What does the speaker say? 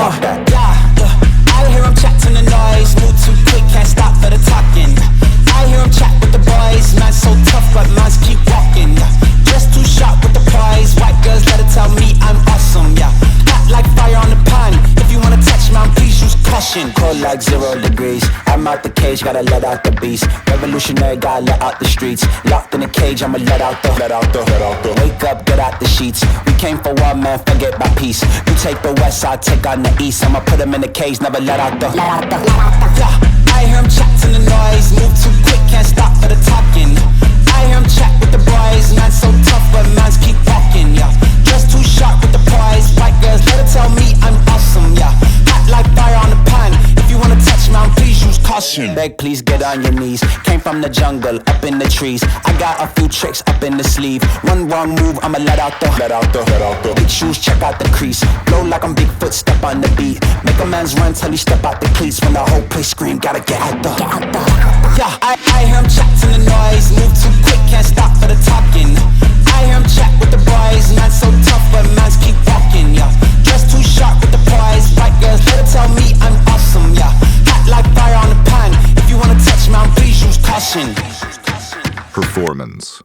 Fuck that. Yeah, I hear him chat to the noise. Move too quick, can't stop for the talking. I hear him chat with the boys. Man so tough, but mans keep walking. Just too sharp with the prize. White girls, let her tell me I'm awesome. Yeah, hot like fire on the pan. If you wanna touch man, please use caution. Cold like 0 degrees. I'm out the cage, gotta let out the beast. Revolutionary, gotta let out the streets. Locked in a cage, I'ma let out the. Wake up, get out the sheets. We came for war, man, forget my peace. You take the west, I'll take on the east. I'ma put him in the cage, never let out the. Yeah, I hear him chat to the noise. Move too quick, can't stop for the talking. I hear him chat with the boys. Man so tough, but mans keep walking. Yeah, just too sharp with the prize. White girls, let her tell me I'm awesome. Yeah, hot like fire on the pan. If you wanna touch man, please use caution. Beg, please get on your knees. Came from the jungle, up in the trees. I got a few tricks up in the sleeve. One wrong move, I'ma let out the. Big shoes, check out the crease. Blow like I'm Bigfoot, step on the beat. Make a man's run till he step out the cleats. When the whole place scream, gotta get out the. Yeah, I hear him chat to the noise. Move too quick, can't stop for the talking. I hear him chat with the boys. Man so tough, but mans keep walking. Yeah, just too sharp with the prize. White girls, let her tell me I'm awesome. Yeah, hot like fire on the pan. If you wanna touch man, please use caution. Performance.